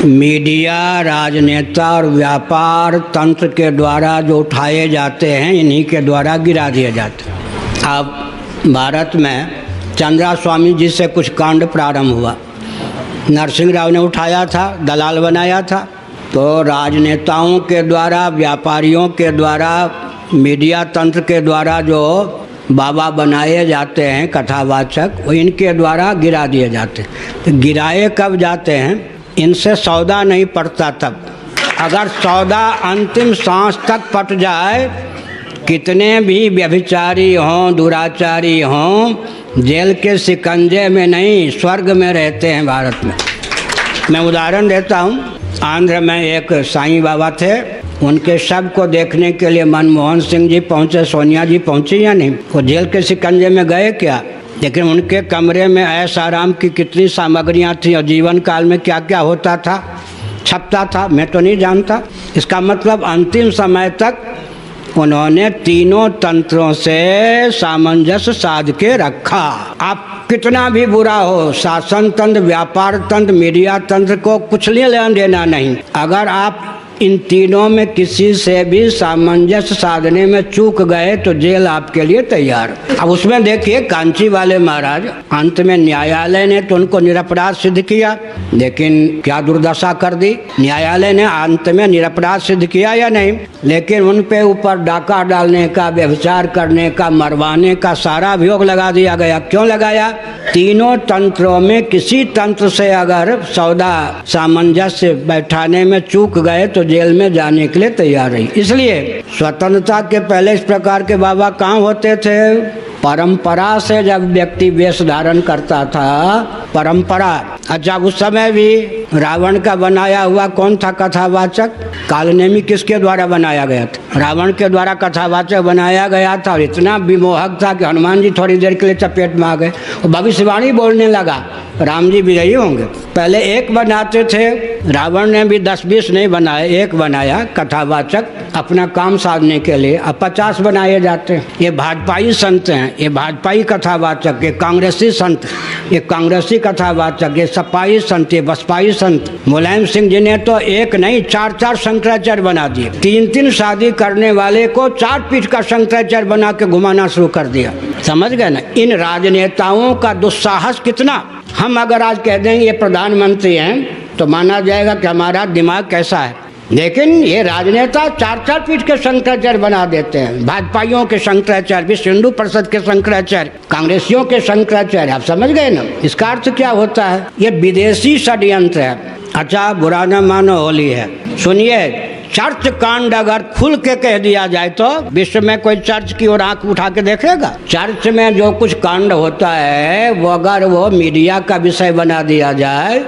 Media, राजनेता और व्यापार तंत्र के द्वारा जो उठाए जाते हैं, इन्हीं के द्वारा गिरा दिए जाते हैं। अब भारत में चंद्रा स्वामी जी से कुछ कांड प्रारंभ हुआ। नरसिंह राव ने उठाया था, दलाल बनाया था। तो राजनेताओं के द्वारा, व्यापारियों के द्वारा, मीडिया तंत्र के द्वारा जो बाबा बनाए जाते हैं कथावाचक, वो इनके द्वारा गिरा दिए जाते हैं। तो गिराए कब जाते हैं? इनसे सौदा नहीं पड़ता तब। अगर सौदा अंतिम सांस तक पट जाए, कितने भी व्यभिचारी हों, दुराचारी हों, जेल के शिकंजे में नहीं, स्वर्ग में रहते हैं भारत में। मैं उदाहरण देता हूँ। आंध्र में एक साईं बाबा थे, उनके शव को देखने के लिए मनमोहन सिंह जी पहुँचे, सोनिया जी पहुँची या नहीं? वो जेल के शिकंजे में गए क्या? लेकिन उनके कमरे में ऐश आराम की कितनी सामग्रियाँ थी और जीवन काल में क्या क्या होता था, छपता था, मैं तो नहीं जानता। इसका मतलब अंतिम समय तक उन्होंने तीनों तंत्रों से सामंजस्य साध के रखा। आप कितना भी बुरा हो, शासन तंत्र, व्यापार तंत्र, मीडिया तंत्र को कुछ लेना देना नहीं। अगर आप इन तीनों में किसी से भी सामंजस्य साधने में चूक गए तो जेल आपके लिए तैयार। अब उसमें देखिए, कांची वाले महाराज, अंत में न्यायालय ने तो उनको निरपराध सिद्ध किया, लेकिन क्या दुर्दशा कर दी। न्यायालय ने अंत में निरपराध सिद्ध किया या नहीं? लेकिन उन पे ऊपर डाका डालने का, व्यभिचार करने का, मरवाने का सारा अभियोग लगा दिया गया। क्यों लगाया? तीनों तंत्रों में किसी तंत्र से अगर सौदा सामंजस्य बैठाने में चूक गए तो जेल में जाने के लिए तैयार रही। इसलिए स्वतंत्रता के पहले इस प्रकार के बाबा कहाँ होते थे? परंपरा से जब व्यक्ति वेश धारण करता था, परंपरा। अच्छा, उस समय भी रावण का बनाया हुआ कौन था कथावाचक? कालनेमी किसके द्वारा बनाया गया था? रावण के द्वारा कथावाचक बनाया गया था। और इतना विमोहक था कि हनुमान जी थोड़ी देर के लिए चपेट में आ गए और भविष्यवाणी बोलने लगा, राम जी विजयी होंगे। पहले एक बनाते थे, रावण ने भी 10-20 नहीं बनाए, एक बनाया कथावाचक अपना काम साधने के लिए। अब 50 बनाए जाते हैं। ये भाजपाई संत हैं, ये भाजपाई कथावाचक, ये कांग्रेसी संत, ये कांग्रेसी कथावाचक, ये सपाई संत, ये बसपाई संत। मुलायम सिंह जी ने तो एक नहीं 4-4 शंकराचार्य बना दिए। 3-3 शादी करने वाले को 4 पीठ का शंकराचार्य बना के घुमाना शुरू कर दिया। समझ गए ना? इन राजनेताओं का दुस्साहस कितना। हम अगर आज कह देंगे ये प्रधानमंत्री हैं तो माना जाएगा कि हमारा दिमाग कैसा है। लेकिन ये राजनेता 4-4 पीठ के शंकराचार्य बना देते हैं। भाजपाइयों के शंकराचार्य, विश्व हिंदू परिषद के शंकराचार्य, कांग्रेसियों के शंकराचार्य। आप समझ गए ना? इसका अर्थ क्या होता है? ये विदेशी षड्यंत्र है। अच्छा, बुरा न मानो, होली है। सुनिए, चर्च कांड अगर खुल के कह दिया जाए तो विश्व में कोई चर्च की ओर आंख उठा के देखेगा? चर्च में जो कुछ कांड होता है वो अगर वो मीडिया का विषय बना दिया जाए,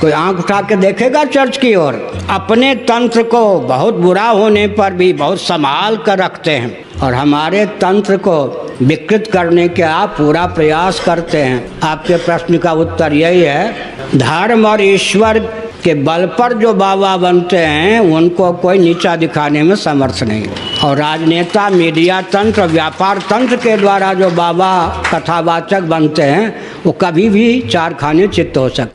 कोई आंख उठा के देखेगा चर्च की ओर? अपने तंत्र को बहुत बुरा होने पर भी बहुत संभाल कर रखते हैं और हमारे तंत्र को विकृत करने के आप पूरा प्रयास करते हैं। आपके प्रश्न का उत्तर यही है, धर्म और ईश्वर के बल पर जो बाबा बनते हैं उनको कोई नीचा दिखाने में समर्थ नहीं। और राजनेता, मीडिया तंत्र, व्यापार तंत्र के द्वारा जो बाबा कथावाचक बनते हैं वो कभी भी चार खाने चित्त हो सकते।